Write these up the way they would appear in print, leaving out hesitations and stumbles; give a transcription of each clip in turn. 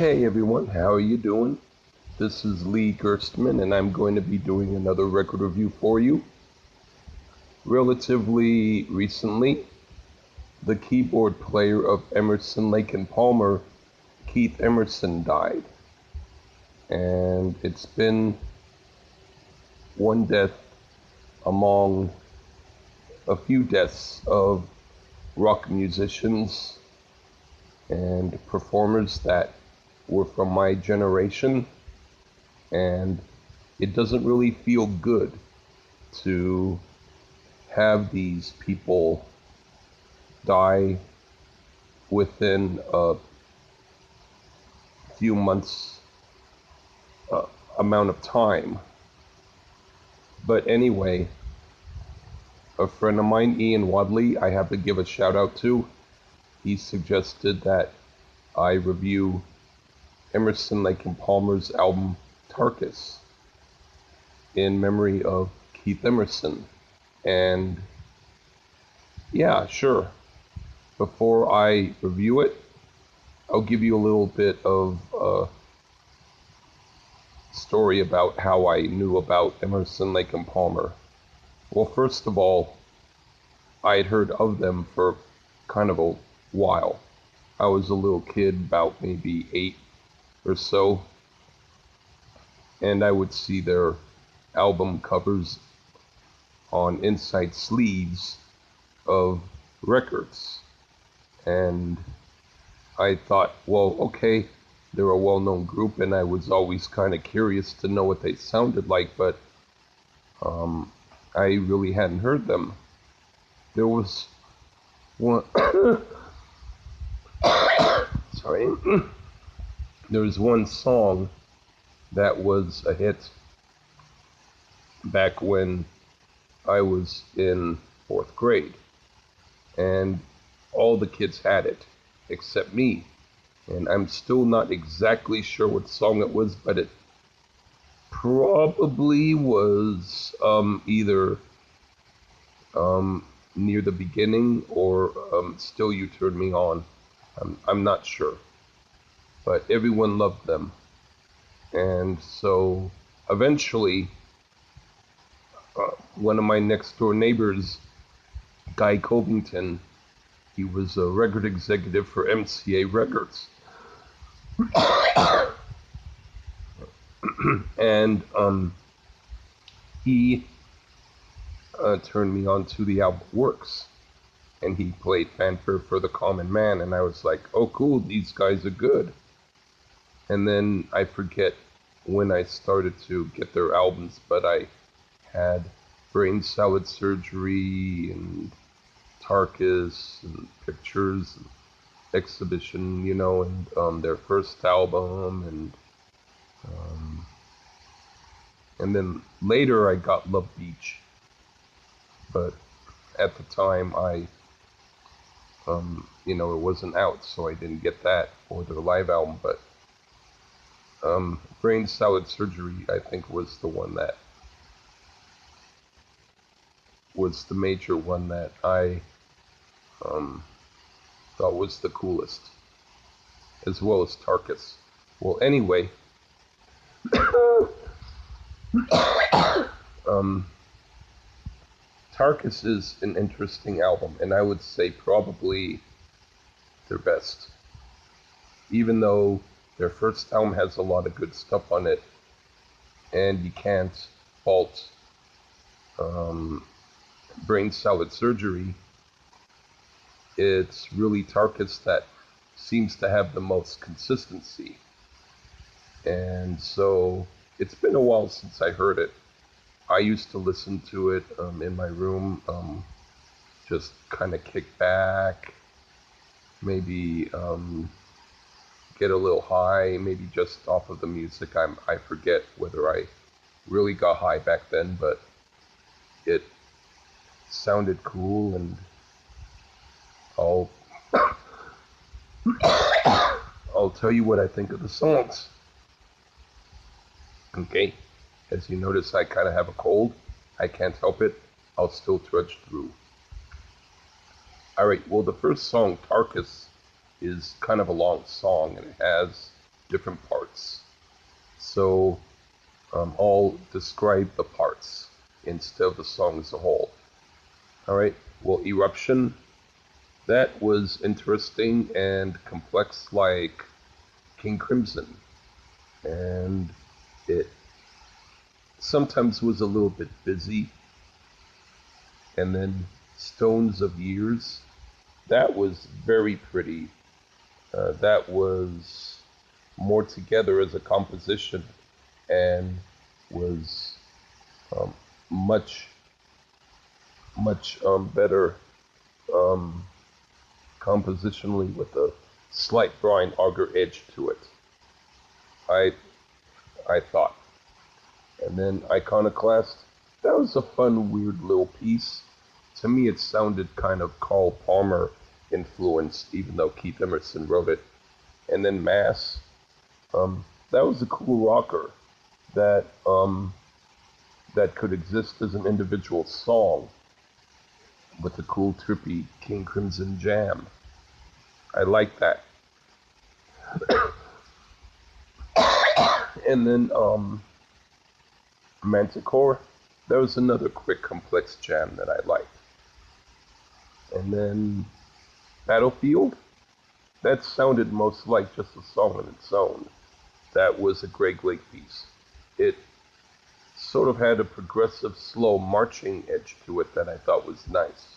Hey everyone, how are you doing? This is Lee Gerstmann, and I'm going to be doing another record review for you. Relatively recently, the keyboard player of Emerson, Lake and Palmer, Keith Emerson, died. And it's been one death among a few deaths of rock musicians and performers that were from my generation, and it doesn't really feel good to have these people die within a few months amount of time. But anyway, a friend of mine, Ian Wadley, I have to give a shout out to. He suggested that I review Emerson, Lake and Palmer's album Tarkus in memory of Keith Emerson. And yeah, sure. Before I review it, I'll give you a little bit of a story about how I knew about Emerson, Lake and Palmer. Well, first of all, I had heard of them for kind of a while. I was a little kid, about maybe 8 or so, and I would see their album covers on inside sleeves of records. And I thought, well, okay, they're a well-known group, and I was always kind of curious to know what they sounded like, but I really hadn't heard them. There was one, sorry, there was one song that was a hit back when I was in 4th grade, and all the kids had it except me, and I'm still not exactly sure what song it was, but it probably was either Near the Beginning or Still You Turn Me On. I'm not sure, but everyone loved them. And so eventually one of my next door neighbors, Guy Covington, he was a record executive for MCA Records. And he turned me on to the album Works, and he played Fanfare for the Common Man, and I was like, oh cool, these guys are good. And then I forget when I started to get their albums, but I had Brain Salad Surgery and Tarkus and Pictures and Exhibition, you know, and their first album, and then later I got Love Beach, but at the time I, you know, it wasn't out, so I didn't get that or their live album. But Brain Salad Surgery, I think, was the one that was the major one that I thought was the coolest, as well as Tarkus. Well, anyway, Tarkus is an interesting album, and I would say probably their best. Even though their first album has a lot of good stuff on it, and you can't fault Brain Salad Surgery, it's really Tarkus that seems to have the most consistency. And so it's been a while since I heard it. I used to listen to it in my room, just kind of kick back, maybe get a little high, maybe just off of the music. I forget whether I really got high back then, but it sounded cool, and I'll tell you what I think of the songs. Okay, as you notice, I kind of have a cold. I can't help it. I'll still trudge through. All right, well, the first song, Tarkus, is kind of a long song, and it has different parts. So I'll describe the parts instead of the song as a whole. All right, well, Eruption, that was interesting and complex like King Crimson. And it sometimes was a little bit busy. And then Stones of Years, that was very pretty. That was more together as a composition and was much better compositionally with a slight Brian Auger edge to it. I thought. And then Iconoclast, that was a fun, weird little piece. To me, it sounded kind of Carl Palmer influenced, even though Keith Emerson wrote it. And then Mass, that was a cool rocker that that could exist as an individual song with a cool, trippy King Crimson jam. I like that. And then Manticore, that was another quick, complex jam that I liked. And then Battlefield, that sounded most like just a song on its own. That was a Greg Lake piece. It sort of had a progressive, slow marching edge to it that I thought was nice.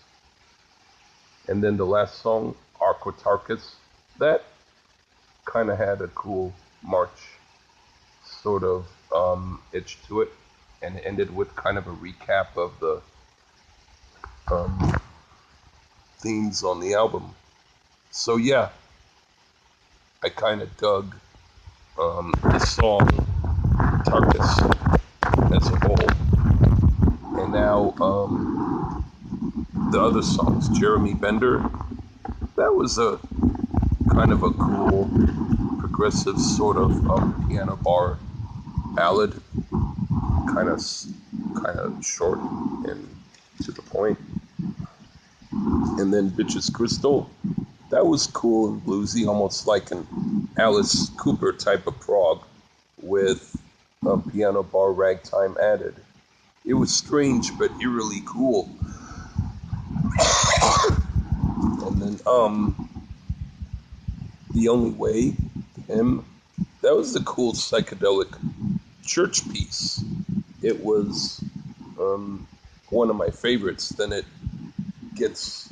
And then the last song, Tarkus, that kind of had a cool march sort of edge to it, and it ended with kind of a recap of the themes on the album. So yeah, I kind of dug the song Tarkus as a whole. And now the other songs, Jeremy Bender, that was a kind of a cool, progressive sort of piano bar ballad, kind of short and to the point. And then Bitches Crystal, that was cool and bluesy, almost like an Alice Cooper type of prog with a piano bar ragtime added. It was strange but eerily cool. And then The Only Way, him, that was the cool psychedelic church piece. It was one of my favorites. Then it gets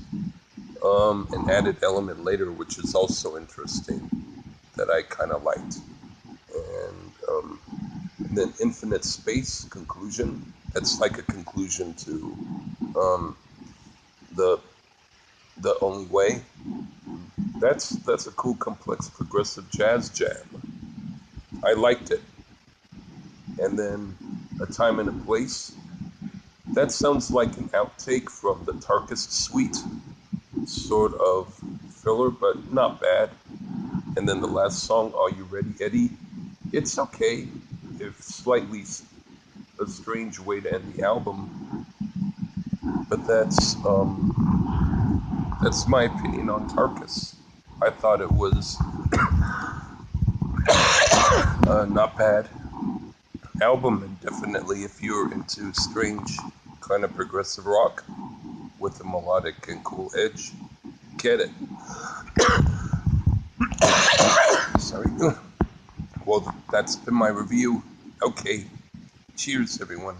an added element later, which is also interesting, that I kind of liked. And then Infinite Space, Conclusion, that's like a conclusion to the Only Way. That's a cool, complex, progressive jazz jam. I liked it. And then A Time and a Place, that sounds like an outtake from the Tarkus suite, sort of filler, but not bad. And then the last song, Are You Ready, Eddie? It's okay, if slightly a strange way to end the album, but that's my opinion on Tarkus. I thought it was not bad album, and definitely if you're into strange kind of progressive rock with a melodic and cool edge, get it. Sorry. Well, that's been my review. Okay. Cheers, everyone.